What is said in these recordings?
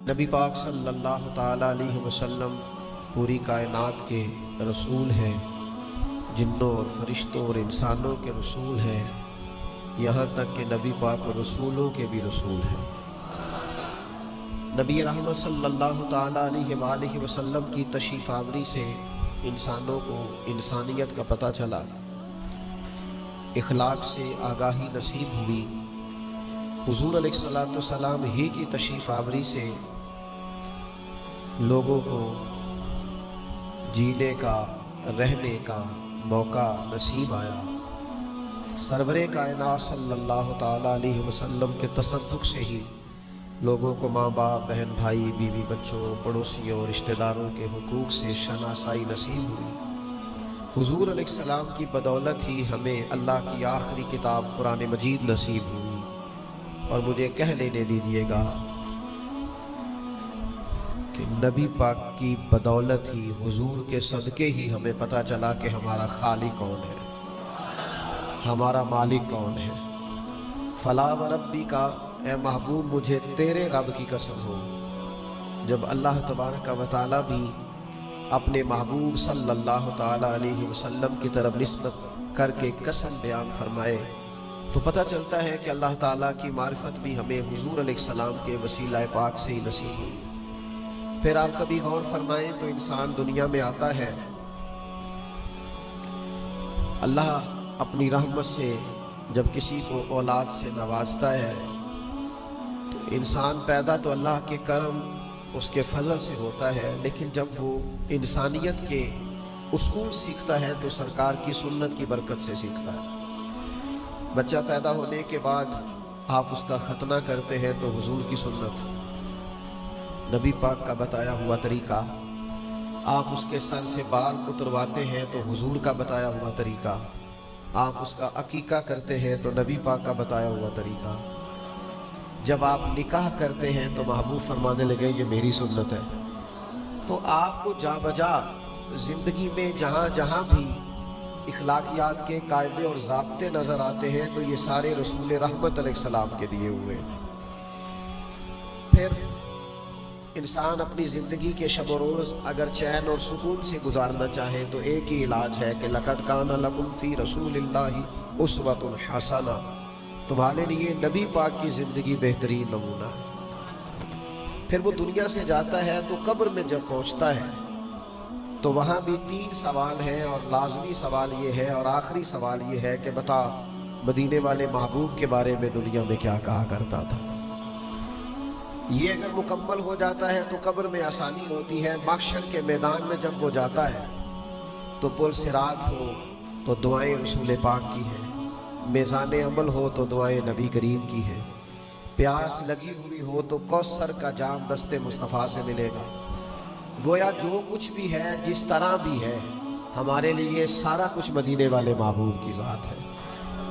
نبی پاک صلی اللہ تعالیٰ علیہ وسلم پوری کائنات کے رسول ہیں، جنوں اور فرشتوں اور انسانوں کے رسول ہیں، یہاں تک کہ نبی پاک رسولوں کے بھی رسول ہیں۔ نبی رحمت صلی اللہ تعالیٰ علیہ وآلہ وسلم کی تشریف آوری سے انسانوں کو انسانیت کا پتہ چلا، اخلاق سے آگاہی نصیب ہوئی۔ حضور علیہ السلام ہی کی تشریف آوری سے لوگوں کو جینے کا، رہنے کا موقع نصیب آیا۔ سرور کائنات صلی اللہ تعالیٰ علیہ وسلم کے تصدق سے ہی لوگوں کو ماں باپ، بہن بھائی، بیوی بچوں، پڑوسیوں، رشتہ داروں کے حقوق سے شناسائی نصیب ہوئی۔ حضور علیہ السلام کی بدولت ہی ہمیں اللہ کی آخری کتاب قرآن مجید نصیب ہوئی۔ اور مجھے کہہ لینے دیجیے گا کہ نبی پاک کی بدولت ہی، حضور کے صدقے ہی ہمیں پتہ چلا کہ ہمارا خالق کون ہے، ہمارا مالک کون ہے۔ فلا وربی کا، اے محبوب مجھے تیرے رب کی قسم ہو۔ جب اللہ تبارک و تعالیٰ بھی اپنے محبوب صلی اللہ تعالیٰ علیہ وسلم کی طرف نسبت کر کے قسم بیان فرمائے تو پتہ چلتا ہے کہ اللہ تعالیٰ کی معرفت بھی ہمیں حضور علیہ السلام کے وسیلہ پاک سے ہی نصیب ہوئی۔ پھر آپ کبھی غور فرمائیں تو انسان دنیا میں آتا ہے، اللہ اپنی رحمت سے جب کسی کو اولاد سے نوازتا ہے تو انسان پیدا تو اللہ کے کرم، اس کے فضل سے ہوتا ہے، لیکن جب وہ انسانیت کے اصول سیکھتا ہے تو سرکار کی سنت کی برکت سے سیکھتا ہے۔ بچہ پیدا ہونے کے بعد آپ اس کا ختنہ کرتے ہیں تو حضور کی سنت، نبی پاک کا بتایا ہوا طریقہ۔ آپ اس کے سر سے بال اترواتے ہیں تو حضور کا بتایا ہوا طریقہ۔ آپ اس کا عقیقہ کرتے ہیں تو نبی پاک کا بتایا ہوا طریقہ۔ جب آپ نکاح کرتے ہیں تو محبوب فرمانے لگے یہ میری سنت ہے۔ تو آپ کو جا بجا زندگی میں جہاں جہاں بھی اخلاقیات کے قاعدے اور ضابطے نظر آتے ہیں تو یہ سارے رسول رحمت علیہ السلام کے دیے ہوئے ہیں۔ پھر انسان اپنی زندگی کے شب و روز اگر چین اور سکون سے گزارنا چاہے تو ایک ہی علاج ہے کہ لقد کان لکم فی رسول اللہ اسوۃ حسنہ، تمہارے لیے نبی پاک کی زندگی بہترین نمونہ ہے۔ پھر وہ دنیا سے جاتا ہے تو قبر میں جب پہنچتا ہے تو وہاں بھی 3 سوال ہیں، اور لازمی سوال یہ ہے اور آخری سوال یہ ہے کہ بتا مدینے والے محبوب کے بارے میں دنیا میں کیا کہا کرتا تھا۔ یہ اگر مکمل ہو جاتا ہے تو قبر میں آسانی ہوتی ہے۔ محشر کے میدان میں جب وہ جاتا ہے تو پل صراط ہو تو دعائیں رسول پاک کی ہیں، میزان عمل ہو تو دعائیں نبی کریم کی ہیں، پیاس لگی ہوئی ہو تو کوثر کا جام دست مصطفیٰ سے ملے گا۔ گویا جو کچھ بھی ہے، جس طرح بھی ہے، ہمارے لیے سارا کچھ مدینے والے محبوب کی ذات ہے۔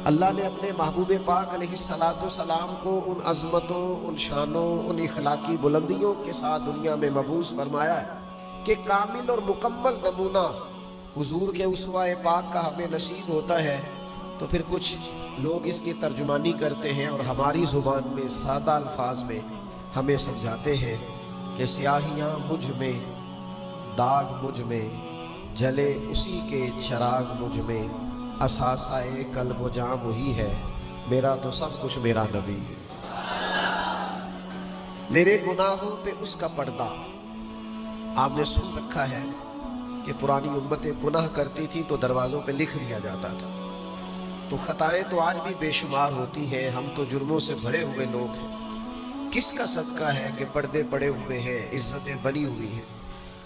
اللہ نے اپنے محبوب پاک علیہ السلام کو ان عظمتوں، ان شانوں، ان اخلاقی بلندیوں کے ساتھ دنیا میں مبعوث فرمایا ہے کہ کامل اور مکمل نمونہ حضور کے اسوہ پاک کا ہمیں نصیب ہوتا ہے۔ تو پھر کچھ لوگ اس کی ترجمانی کرتے ہیں اور ہماری زبان میں سادہ الفاظ میں ہمیں سمجھاتے ہیں کہ سیاہیاں مجھ میں، داغ مجھ میں، جلے اسی کے چراغ مجھ میں، اثاثہ قلب و جاں وہی ہے، میرا تو سب کچھ میرا نبی ہے۔ میرے گناہوں پہ اس کا پردہ۔ آپ نے سن رکھا ہے کہ پرانی امتیں گناہ کرتی تھی تو دروازوں پہ لکھ دیا جاتا تھا۔ تو خطائیں تو آج بھی بے شمار ہوتی ہیں، ہم تو جرموں سے بھرے ہوئے لوگ ہیں۔ کس کا صدقہ ہے کہ پردے پڑے ہوئے ہیں، عزتیں بنی ہوئی ہیں،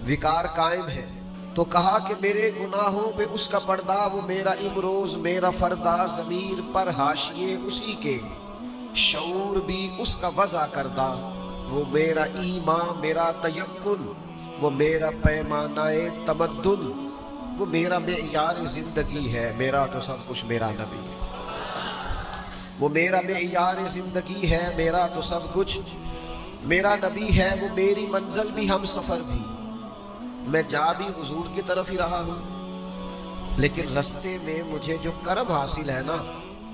وقار قائم ہے۔ تو کہا کہ میرے گناہوں پہ اس کا پردہ، وہ میرا امروز میرا فردہ، ضمیر پر حاشیے اسی کے، شعور بھی اس کا وضع کردہ، وہ میرا ایمان میرا تیقن، وہ میرا پیمانہ تمدن، وہ میرا معیار زندگی ہے، میرا تو سب کچھ میرا نبی ہے۔ وہ میرا معیار زندگی ہے، میرا تو سب کچھ میرا نبی ہے، وہ میری منزل بھی ہم سفر بھی۔ میں جا بھی حضور کی طرف ہی رہا ہوں، لیکن رستے میں مجھے جو کرم حاصل ہے نا